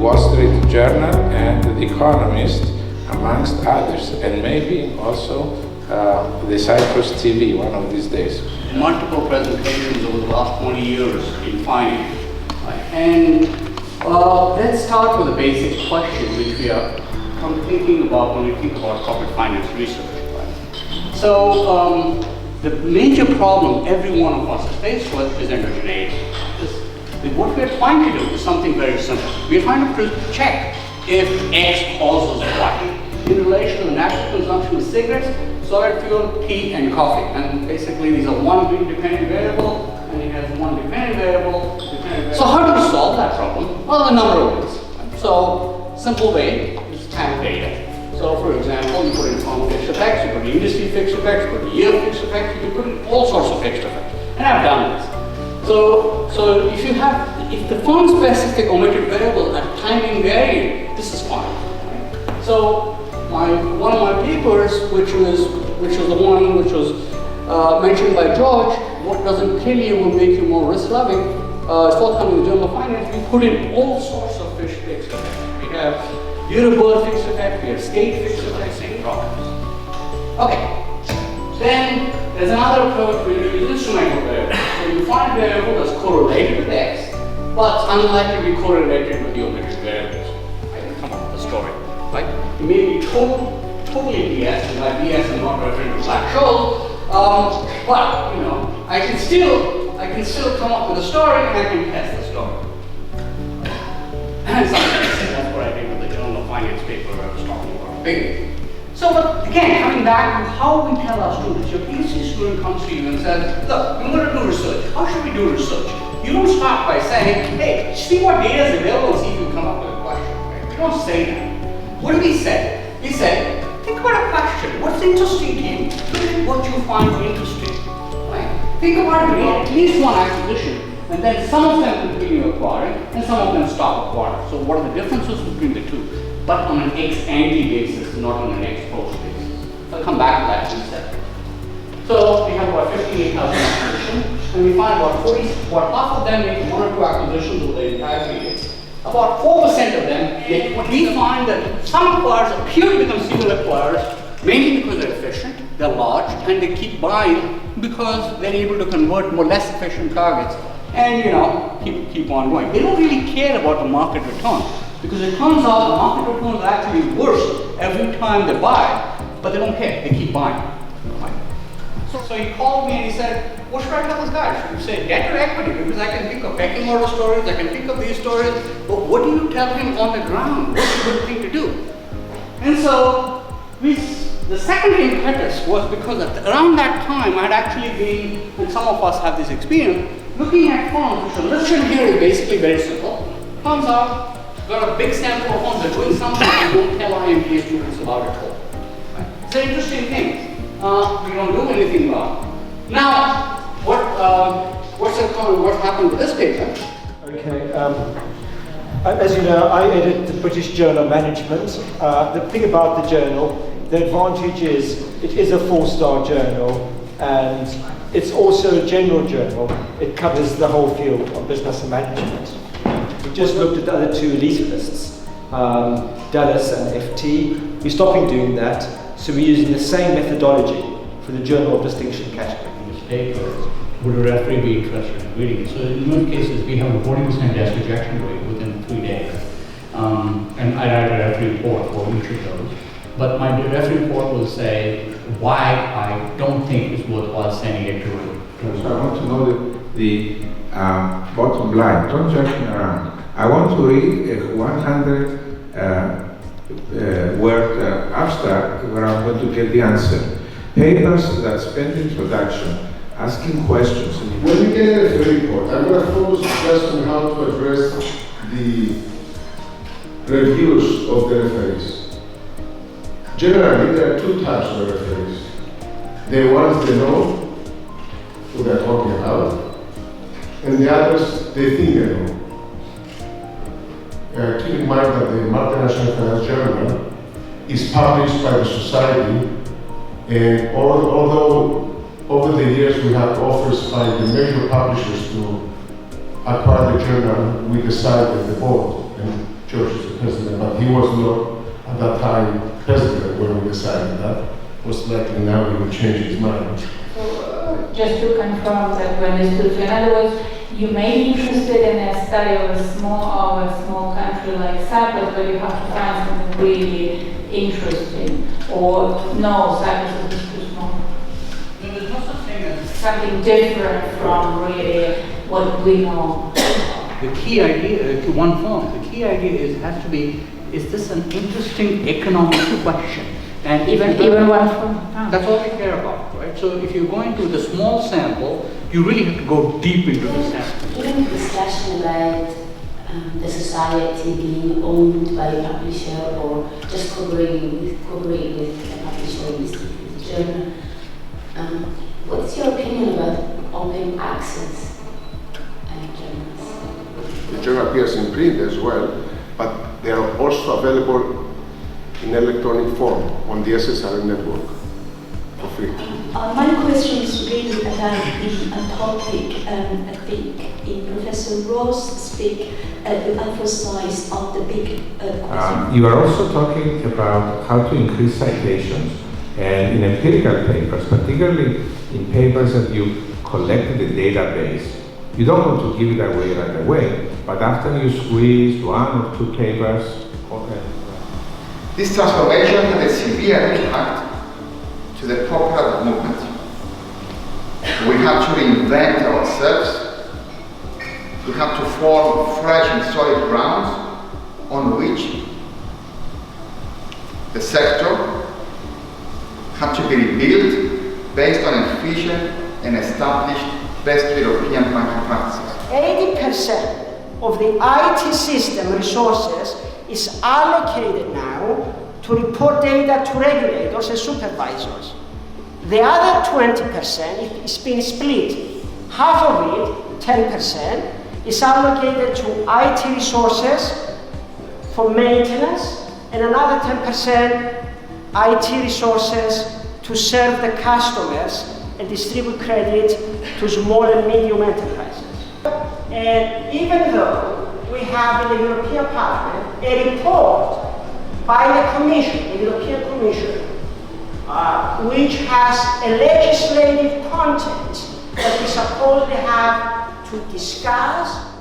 Wall Street Journal and The Economist, amongst others, and maybe also the Cyprus TV one of these days. Multiple presentations over the last 20 years in finance. And let's start with a basic question which we are thinking about when we think about corporate finance research. Right? So the major problem every one of us is faced with is endogeneity. What we are trying to do is something very simple. We are trying to check if X causes Y in relation to the natural consumption of cigarettes, solid fuel, tea, and coffee. And basically these are one independent variable, and it has one dependent variable. So how do we solve that problem? Well, a number of ways. So simple way is time data. So for example, you put in firm fixed effects, you put in industry fixed effects, you put in year fixed effects, you can put in all sorts of fixed effects. And I've done this. So if the firm specific omitted variable are timing variant, this is fine. Right? So one of my papers, which was the one which was mentioned by George, what doesn't kill you will make you more risk loving, is forthcoming in the Journal of Finance. We put in all sorts of fixed effects. We have year-of-birth fixed effect, we have state fixed effect, same problems. Okay. Then there's another approach where you use instrumental variable. So you find a variable that's correlated with X, but it's unlikely to be correlated with the omitted variables. I can come up with a story. Right? It may be totally BS, and by BS I'm not referring to black holes, but you know, I can still come up with a story and I can test the story. And that's what I did with the Journal of Finance paper I was talking about. Big. So, but again, coming back to how we tell our students, your PhD student comes to you and says, look, we want to do research. How should we do research? You don't start by saying, hey, see what data is available and see if you come up with a question. Right? We don't say that. What do we say? We say, think about a question. What's interesting to you? Look at what you find interesting. Right? Think about at least one acquisition, and then some of them continue acquiring, and some of them stop acquiring. So what are the differences between the two? But on an ex-ante basis, not on an ex-post basis. I'll come back to that in a second. So we have about 58,000 acquisitions, and we find about half of them make one or two acquisitions over the entire period. About 4% of them, we find that some acquirers appear to become serial acquirers, mainly because they're efficient, they're large, and they keep buying because they're able to convert more less efficient targets, and you know, keep on going. They don't really care about the market return. Because it turns out the market returns are actually worse every time they buy, but they don't care, they keep buying. Right? So he called me and he said, what should I tell this guy? Should you say debt or equity? Because I can think of pecking order stories, I can think of these stories, but what do you tell him on the ground? What's a good thing to do? And so the second impetus was because around that time I had actually been, and some of us have this experience, looking at firms. So listed here is basically very simple. Turns out, got a big sample of firms that are doing something and don't tell our MBA students about it all. Right? It's an interesting thing. We don't do anything about it. Now, what happened with this paper? Okay. As you know, I edit the British Journal Management. The thing about the journal, the advantage is it is a 4-star journal, and it's also a general journal. It covers the whole field of business and management. We just looked at the other two elite lists, Dallas and FT. We're stopping doing that, so we're using the same methodology for the Journal of Distinction category. Would a referee be interested in reading it? So in most cases, we have a 40% desk rejection rate within 3 days. And I write a referee report for each of those. But my referee report will say why I don't think it's worthwhile sending it to So I want to know the bottom line. Don't judge me around. I want to read a 100 word abstract where I'm going to get the answer. Papers that spend introduction asking questions. When we get a referee report, I'm going to focus just on how to address the reviews of the referees. Generally, there are two types of referees. The ones they know who they're talking about, and the others they think they know. Keep in mind that the Multinational Finance Journal is published by the society, and although over the years we have offers by the major publishers to acquire the journal, we decided, the board and George is the president, but he was not at that time president when we decided that. Most likely now he will change his mind. So, just to confirm that when you stood, in other words, you may be interested in a study of a small country like Cyprus, but you have to find something really interesting, or no, Cyprus is too small. There's no such thing as Something different from really what we know. the key idea to one firm. The key idea has to be, is this an interesting economic question? And Even one from that's all we care about, right? So if you're going to the small sample, you really have to go deep into the sample. Even the discussion about the society being owned by a publisher or just cooperating with a publisher in this journal. What's your opinion about open access journals? The journal appears in print as well, but they are also available in electronic form on the SSR network for free. My question is really about the topic. I think in Professor Ross' speak, you emphasize on the big question. You are also talking about how to increase citations, and in empirical papers, particularly in papers that you collected the database, you don't want to give it away right away, but after you squeeze one or two papers, okay. This transformation had a severe impact to the popular movement. We had to reinvent ourselves. We had to form fresh and solid grounds on which the sector had to be rebuilt based on efficient and established best European banking practices. 80% of the IT system resources is allocated now to report data to regulators and supervisors. The other 20% is being split. Half of it, 10%, is allocated to IT resources for maintenance, and another 10% IT resources to serve the customers and distribute credit to small and medium enterprises. And even though we have in the European Parliament a report by the Commission, the European Commission, which has a legislative content that we supposedly have to discuss